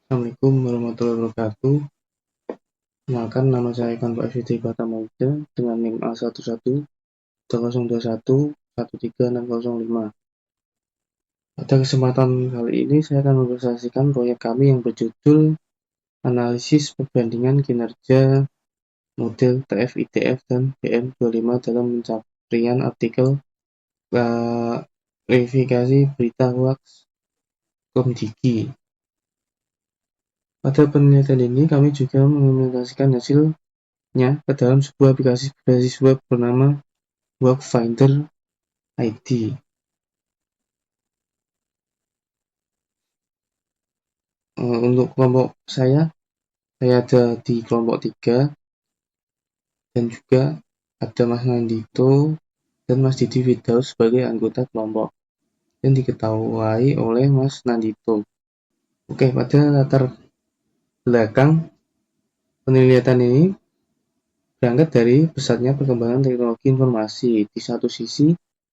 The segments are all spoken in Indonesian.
Assalamualaikum warahmatullahi wabarakatuh. Kenalkan, nama saya Ivan Pak Fitri Batamauda dengan NIM A11-2021-136005. Pada kesempatan kali ini saya akan mempresentasikan proyek kami yang berjudul Analisis Perbandingan Kinerja Model TF-ITF dan BM25 dalam pencarian artikel klarifikasi berita hoax Komdigi. Pada penelitian ini kami juga mengimplementasikan hasilnya ke dalam sebuah aplikasi berbasis web bernama Workfinder ID. Untuk kelompok saya ada di kelompok 3 dan juga ada Mas Nandito dan Mas Didi Firdaus sebagai anggota kelompok dan diketahui oleh Mas Nandito. Oke, pada latar belakang penelitian ini berangkat dari pesatnya perkembangan teknologi informasi. Di satu sisi,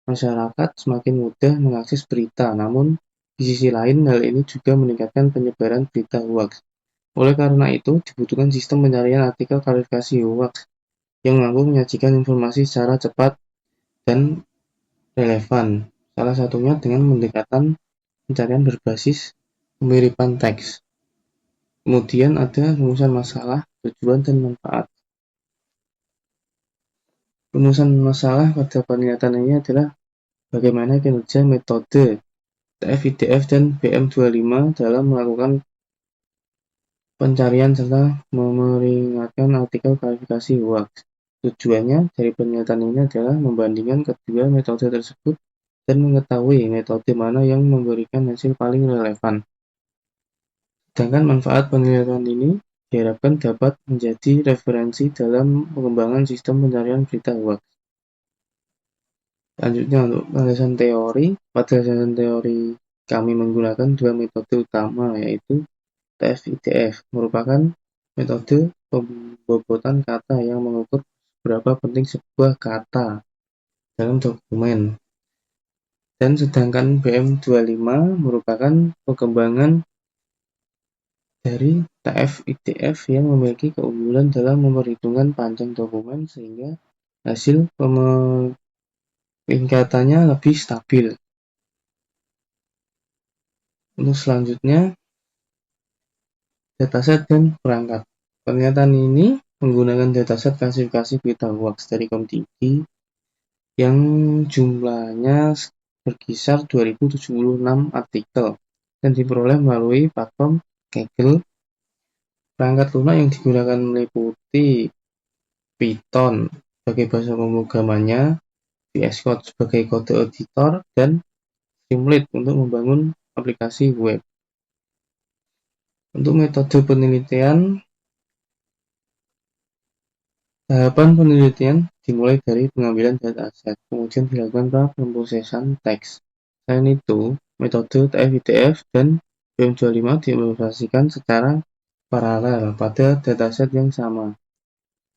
masyarakat semakin mudah mengakses berita, namun di sisi lain hal ini juga meningkatkan penyebaran berita hoax. Oleh karena itu, dibutuhkan sistem pencarian artikel klarifikasi hoax yang mampu menyajikan informasi secara cepat dan relevan. Salah satunya dengan pendekatan pencarian berbasis kemiripan teks. Kemudian ada rumusan masalah, tujuan, dan manfaat. Rumusan masalah pada penelitian ini adalah bagaimana kinerja metode TF-ITF dan BM25 dalam melakukan pencarian serta memperingatkan artikel klarifikasi hoax. Tujuannya dari penelitian ini adalah membandingkan kedua metode tersebut dan mengetahui metode mana yang memberikan hasil paling relevan. Sedangkan manfaat penelitian ini diharapkan dapat menjadi referensi dalam pengembangan sistem pencarian berita hoax. Selanjutnya untuk landasan teori, pada landasan teori kami menggunakan dua metode utama, yaitu TF-ITF merupakan metode pembobotan kata yang mengukur seberapa penting sebuah kata dalam dokumen. Dan sedangkan BM25 merupakan pengembangan dari TF-ITF yang memiliki keunggulan dalam memperhitungkan panjang dokumen sehingga hasil peringkatannya lebih stabil. Untuk selanjutnya, dataset dan perangkat. Penelitian ini menggunakan dataset klasifikasi berita hoax dari Komdigi yang jumlahnya berkisar 2076 artikel dan diperoleh melalui platform Kaggle. Perangkat lunak yang digunakan meliputi Python sebagai bahasa pemrogramannya, VS Code sebagai kode editor, dan Streamlit untuk membangun aplikasi web. Untuk metode penelitian, tahapan penelitian dimulai dari pengambilan dataset, kemudian dilakukan praproses teks. Selain itu, metode TF-ITF dan BM25 diimplementasikan secara paralel pada dataset yang sama.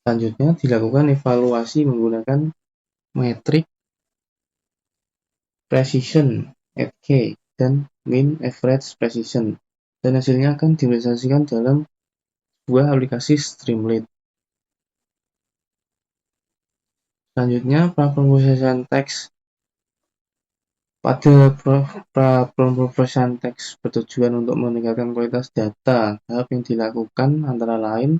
Selanjutnya, dilakukan evaluasi menggunakan metrik precision (k) dan mean average precision, dan hasilnya akan diimplementasikan dalam sebuah aplikasi Streamlit. Selanjutnya, praproses teks. Pada praproses teks bertujuan untuk meningkatkan kualitas data. Tahap yang dilakukan antara lain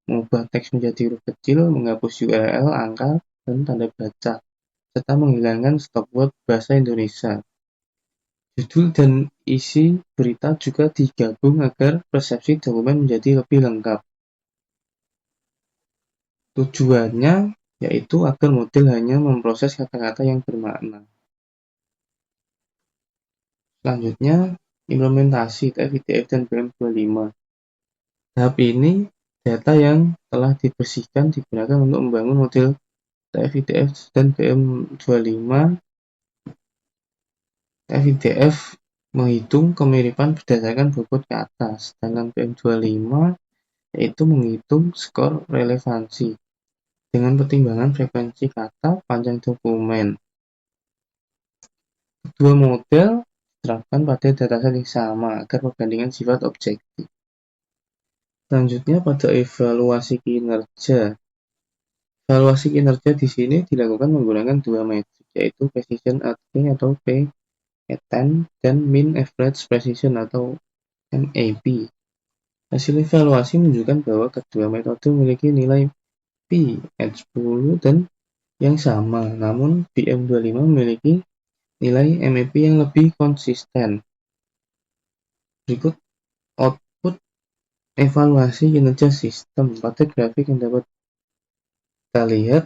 mengubah teks menjadi huruf kecil, menghapus URL, angka, dan tanda baca, serta menghilangkan stop word bahasa Indonesia. Judul dan isi berita juga digabung agar persepsi dokumen menjadi lebih lengkap. Tujuannya yaitu agar model hanya memproses kata-kata yang bermakna. Selanjutnya, implementasi TF-ITF dan BM25. Tahap ini, data yang telah dibersihkan digunakan untuk membangun model TF-ITF dan BM25. TF-ITF menghitung kemiripan berdasarkan bobot kata, sedangkan BM25 yaitu menghitung skor relevansi dengan pertimbangan frekuensi kata panjang dokumen. Kedua model diterapkan pada dataset yang sama agar perbandingan sifat objektif. Selanjutnya pada evaluasi kinerja. Evaluasi kinerja di sini dilakukan menggunakan dua metrik, yaitu precision averaging atau P10 dan mean average precision atau MAP. Hasil evaluasi menunjukkan bahwa kedua metode memiliki nilai P10 dan yang sama, namun PM25 memiliki nilai MAP yang lebih konsisten. Berikut output evaluasi kinerja sistem. Pada grafik yang dapat kita lihat,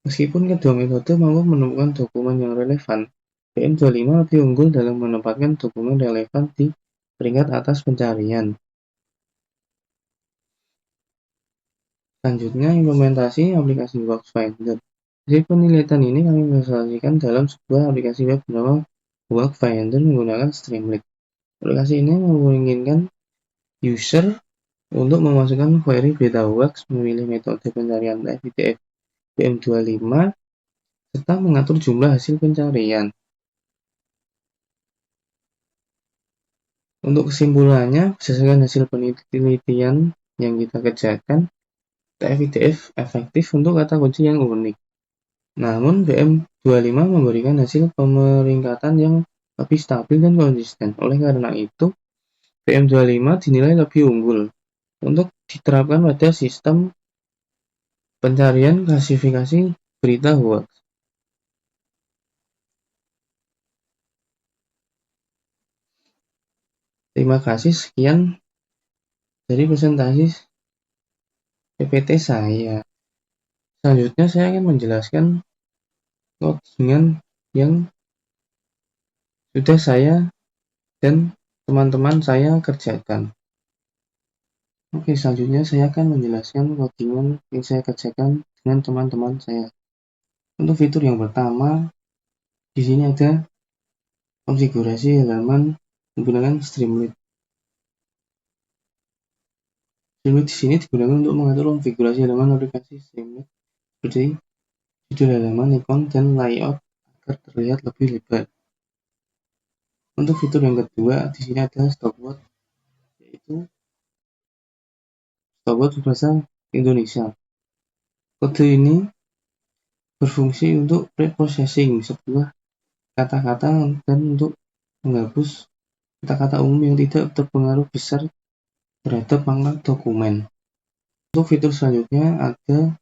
meskipun kedua metode mampu menemukan dokumen yang relevan, PM25 lebih unggul dalam menempatkan dokumen relevan di peringkat atas pencarian. Selanjutnya, implementasi aplikasi Workfinder. Dari penelitian ini kami menginstalasikan dalam sebuah aplikasi web bernama Workfinder menggunakan Streamlit. Aplikasi ini memungkinkan user untuk memasukkan query BetaWorks, memilih metode pencarian FIDF PM25, serta mengatur jumlah hasil pencarian. Untuk kesimpulannya, berdasarkan hasil penelitian yang kita kerjakan, FIDF efektif untuk kata kunci yang unik. Namun, PM25 memberikan hasil pemeringkatan yang lebih stabil dan konsisten. Oleh karena itu, PM25 dinilai lebih unggul untuk diterapkan pada sistem pencarian klasifikasi berita hoax. Terima kasih, sekian dari presentasi PPT saya. Selanjutnya saya akan menjelaskan codingan yang sudah saya dan teman-teman saya kerjakan. Oke, selanjutnya saya akan menjelaskan codingan yang saya kerjakan dengan teman-teman saya. Untuk fitur yang pertama, di sini ada konfigurasi halaman menggunakan Streamlit. Streamlit di sini digunakan untuk mengatur konfigurasi halaman aplikasi Streamlit seperti judul halaman, ikon, dan layout agar terlihat lebih lebar. Untuk fitur yang kedua, di sini ada stopwatch, yaitu stopwatch berbahasa Indonesia. Kode ini berfungsi untuk pre-processing sebuah kata-kata dan untuk menghapus kata-kata umum yang tidak berpengaruh besar terhadap makna dokumen. Untuk fitur selanjutnya ada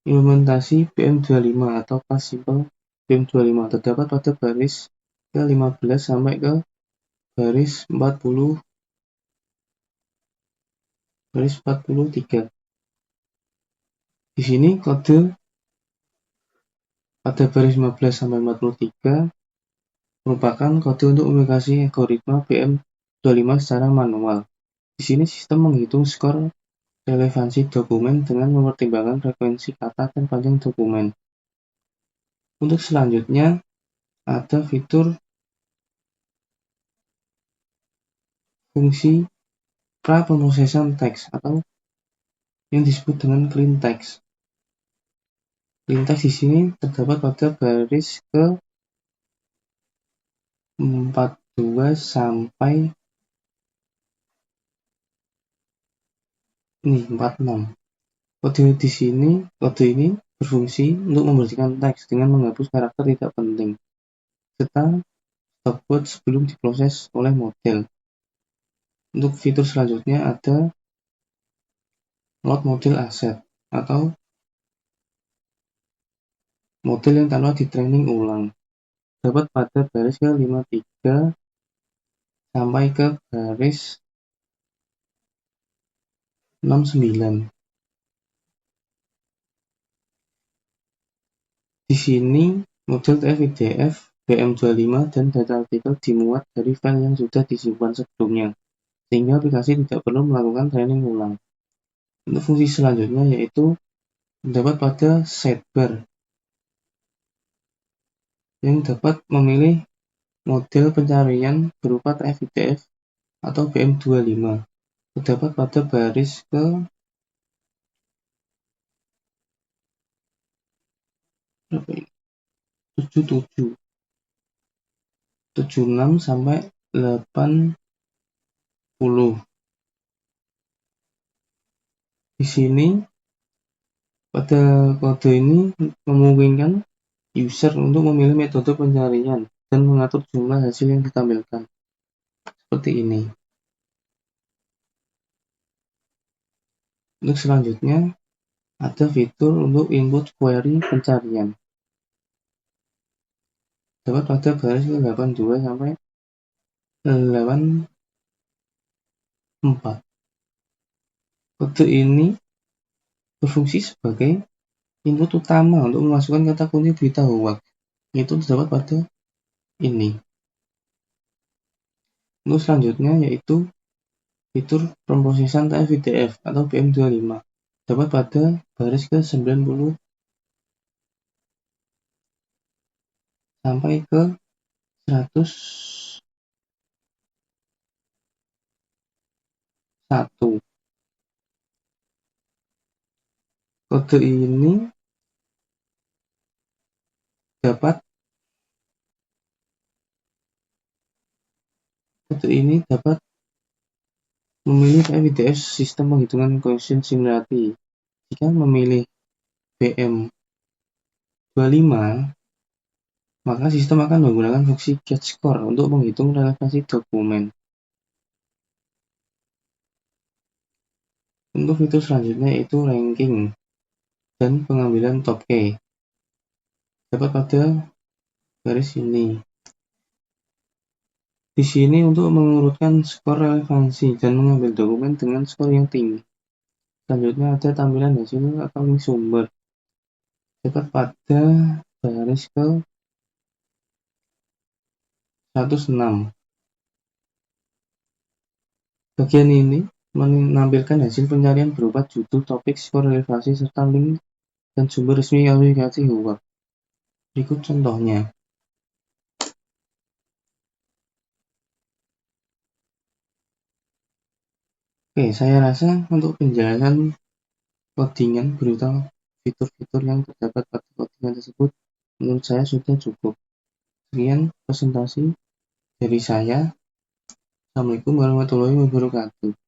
implementasi PM25 atau Past Simple PM25 terdapat pada baris ke-15 sampai ke baris 43. Di sini kode pada baris 15 sampai 43 merupakan kode untuk aplikasi algoritma PM25 secara manual. Di sini sistem menghitung skor relevansi dokumen dengan mempertimbangkan frekuensi kata dan panjang dokumen. Untuk selanjutnya ada fitur fungsi pra-pemrosesan teks atau yang disebut dengan clean text. Clean text di sini terdapat pada baris ke-42 sampai 46. Kode ini berfungsi untuk membersihkan teks dengan menghapus karakter tidak penting serta stopwatch sebelum diproses oleh model. Untuk fitur selanjutnya ada load model asset atau model yang tanpa di-training ulang. Dapat pada baris ke-53 sampai ke baris 69. Di sini model TF-IDF, PM25 dan data artikel dimuat dari file yang sudah disimpan sebelumnya, sehingga aplikasi tidak perlu melakukan training ulang. Untuk fungsi selanjutnya yaitu terdapat pada sidebar yang dapat memilih model pencarian berupa TF-IDF atau PM25. Terdapat pada baris ke 76 sampai 80. Di sini pada kode ini memungkinkan user untuk memilih metode pencarian dan mengatur jumlah hasil yang ditampilkan. Seperti ini. Untuk selanjutnya, ada fitur untuk input query pencarian. Dapat pada baris ke-82 sampai 84. Kode ini berfungsi sebagai input utama untuk memasukkan kata kunci berita hoax. Itu terdapat pada ini. Untuk selanjutnya yaitu fitur pemrosesan TF-IDF atau BM25. Dapat pada baris ke-90 sampai ke 101. Kode ini dapat memilih TF-IDF sistem penghitungan Gaussian similarity. Jika memilih BM25, maka sistem akan menggunakan fungsi getScore untuk menghitung relevansi dokumen. Untuk fitur selanjutnya yaitu ranking dan pengambilan top key. Dapat pada garis ini. Di sini untuk mengurutkan skor relevansi dan mengambil dokumen dengan skor yang tinggi. Selanjutnya ada tampilan hasil atau link sumber. Dapat pada baris ke 106. Bagian ini menampilkan hasil pencarian berupa judul, topik, skor relevansi, serta link dan sumber resmi aplikasi hoax. Berikut contohnya. Oke, saya rasa untuk penjelasan codingan berupa fitur-fitur yang terdapat pada codingan tersebut menurut saya sudah cukup. Sekian presentasi dari saya. Assalamualaikum warahmatullahi wabarakatuh.